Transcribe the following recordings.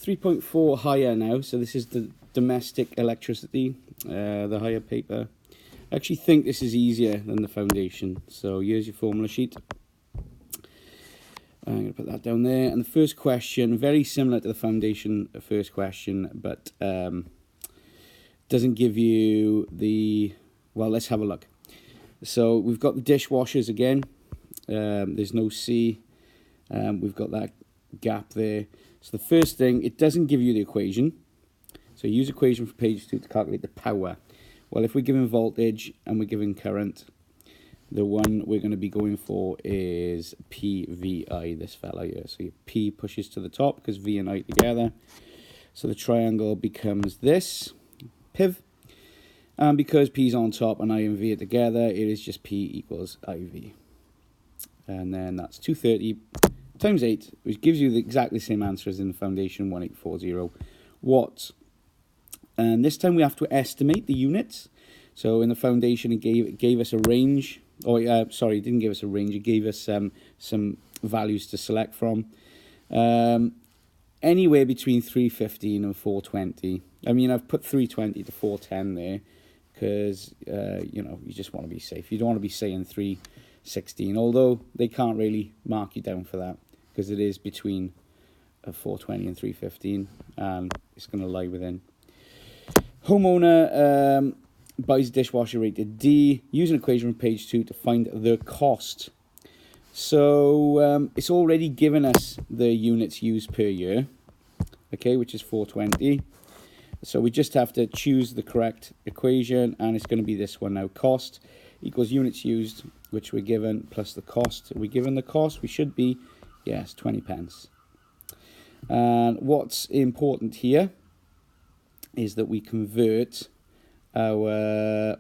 3.4 higher now, so this is the domestic electricity, the higher paper. I actually think this is easier than the foundation. So here's your formula sheet. I'm going to put that down there. And the first question, very similar to the foundation first question, but doesn't give you the... Well, let's have a look. So we've got the dishwashers again. There's no C. We've got that gap there. So the first thing, it doesn't give you the equation. So use equation for page 2 to calculate the power. Well, if we're given voltage and we're given current, the one we're going to be going for is PVI, this fella here. So your P pushes to the top because V and I together. So the triangle becomes this, PIV. And because P is on top and I and V are together, it is just P equals IV. And then that's 230 times 8, which gives you exactly the same answer as in the foundation, 1840 watts. And this time we have to estimate the units. So in the foundation, it gave us a range. Sorry, it didn't give us a range. It gave us some values to select from. Anywhere between 315 and 420. I mean, I've put 320 to 410 there because, you know, you just want to be safe. You don't want to be saying 316, although they can't really mark you down for that because it is between 420 and 315, and it's going to lie within. Homeowner buys a dishwasher rated D. Use an equation from page 2 to find the cost. So it's already given us the units used per year, okay, which is 420. So we just have to choose the correct equation, and it's going to be this one now. Cost equals units used, which we're given, plus the cost. We're given the cost, we should be, yes, 20 pence. And what's important here is that we convert our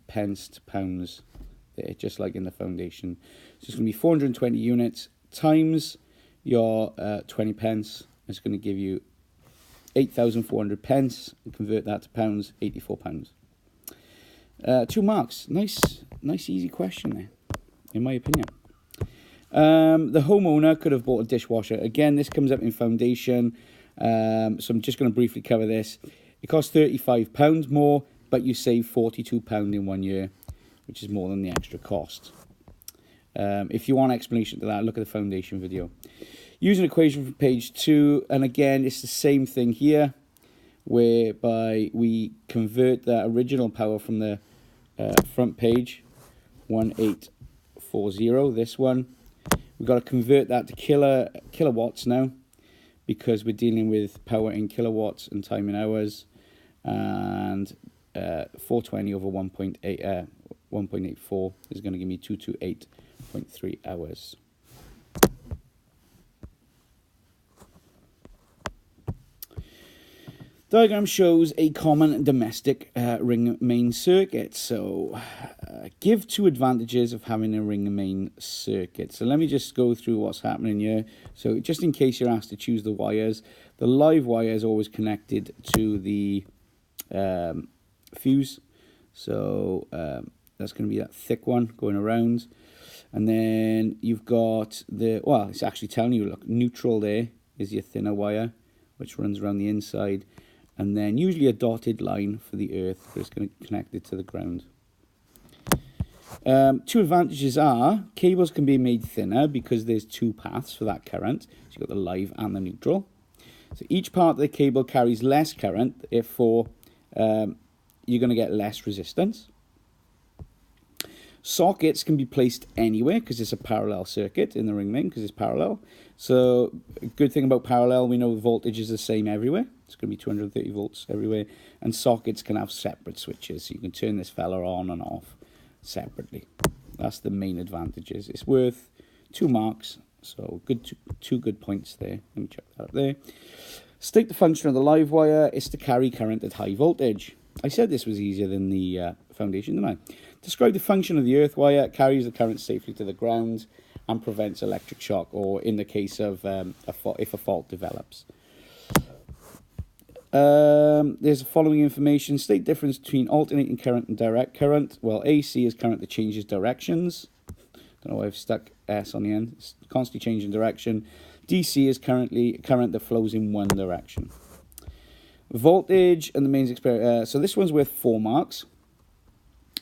pence to pounds there, just like in the foundation. So it's going to be 420 units times your 20 pence. It's going to give you 8,400 pence, and convert that to pounds, 84 pounds. 2 marks. Nice easy question there, in my opinion. The homeowner could have bought a dishwasher. Again, this comes up in foundation, so I'm just going to briefly cover this. It costs £35 more, but you save £42 in 1 year, which is more than the extra cost. If you want an explanation to that, look at the foundation video. Use an equation from page 2, and again, it's the same thing here, whereby we convert that original power from the front page, 1840, this one. We've got to convert that to kilowatts now, because we're dealing with power in kilowatts and time in hours, and 420 over 1.84 is going to give me 228.3 hours. Diagram shows a common domestic ring main circuit. So give 2 advantages of having a ring main circuit. So let me just go through what's happening here. So just in case you're asked to choose the wires, the live wire is always connected to the fuse. So that's going to be that thick one going around. And then you've got the, well, it's actually telling you, look, neutral there is your thinner wire, which runs around the inside. And then usually a dotted line for the earth, but it's going to connect it to the ground. 2 advantages are, cables can be made thinner because there's 2 paths for that current. So you've got the live and the neutral. So each part of the cable carries less current, therefore you're going to get less resistance. Sockets can be placed anywhere because it's a parallel circuit in the ring main because it's parallel. So a good thing about parallel, we know the voltage is the same everywhere. It's going to be 230 volts everywhere. And sockets can have separate switches. So you can turn this fella on and off separately. That's the main advantages. It's worth 2 marks. So good, 2 good points there. Let me check that up there. State the function of the live wire is to carry current at high voltage. I said this was easier than the foundation, didn't I? Describe the function of the earth wire. It carries the current safely to the ground and prevents electric shock, or in the case of if a fault develops. There's the following information. State difference between alternating current and direct current. Well, AC is current that changes directions. Don't know why I've stuck S on the end. It's constantly changing direction. DC is current that flows in one direction. Voltage and the mains so this one's worth 4 marks.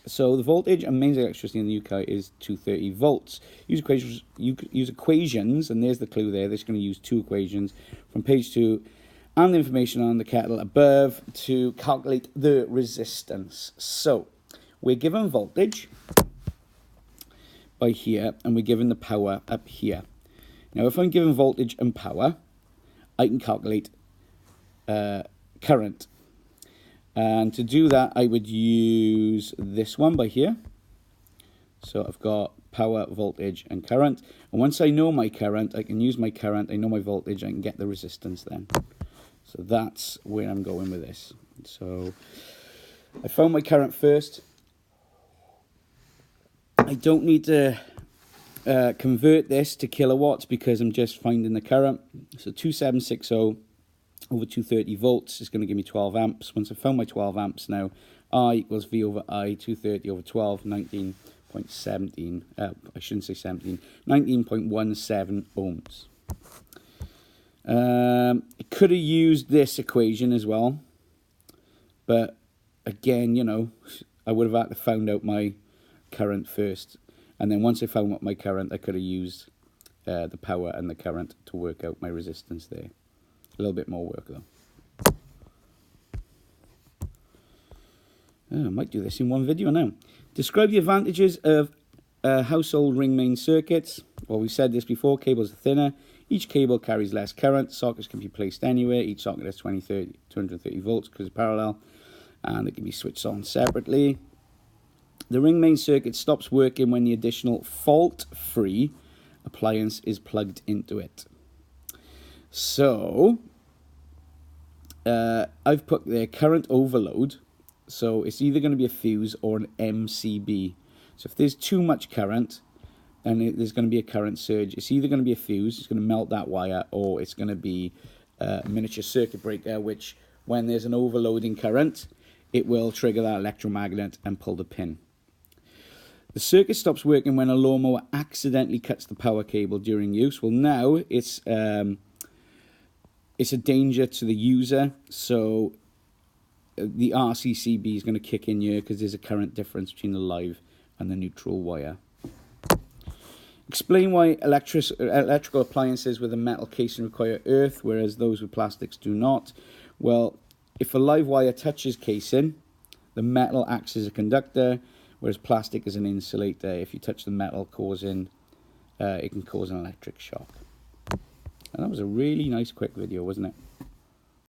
So the voltage and mains electricity in the UK is 230 volts. Use equations, and there's the clue there. They're just going to use 2 equations from page 2 and the information on the kettle above to calculate the resistance. So we're given voltage by here, and we're given the power up here. Now, if I'm given voltage and power, I can calculate current. And to do that, I would use this one by here. So I've got power, voltage, and current. And once I know my current, I can use my current. I know my voltage. I can get the resistance then. So that's where I'm going with this. So I found my current first. I don't need to convert this to kilowatts because I'm just finding the current. So 2760 over 230 volts is going to give me 12 amps. Once I've found my 12 amps now, I equals V over I, 230 over 12, 19.17, I shouldn't say 17, 19.17 ohms. I could have used this equation as well, but again, you know, I would have had to found out my current first. And then once I found out my current, I could have used the power and the current to work out my resistance there. A little bit more work though. I might do this in one video now. Describe the advantages of household ring main circuits. Well, we said this before, cables are thinner. Each cable carries less current. Sockets can be placed anywhere. Each socket has 230 volts because it's parallel. And it can be switched on separately. The ring main circuit stops working when the additional fault-free appliance is plugged into it. So, I've put there current overload. So it's either going to be a fuse or an MCB. So if there's too much current and there's going to be a current surge, it's either going to be a fuse, it's going to melt that wire, or it's going to be a miniature circuit breaker, which when there's an overloading current, it will trigger that electromagnet and pull the pin. The circuit stops working when a lawnmower accidentally cuts the power cable during use. Well, now it's a danger to the user, so the RCCB is going to kick in here because there's a current difference between the live and the neutral wire. Explain why electrical appliances with a metal casing require earth, whereas those with plastics do not. Well, if a live wire touches casing, the metal acts as a conductor, whereas plastic is an insulator. If you touch the metal, it can cause an electric shock. And that was a really nice quick video, wasn't it?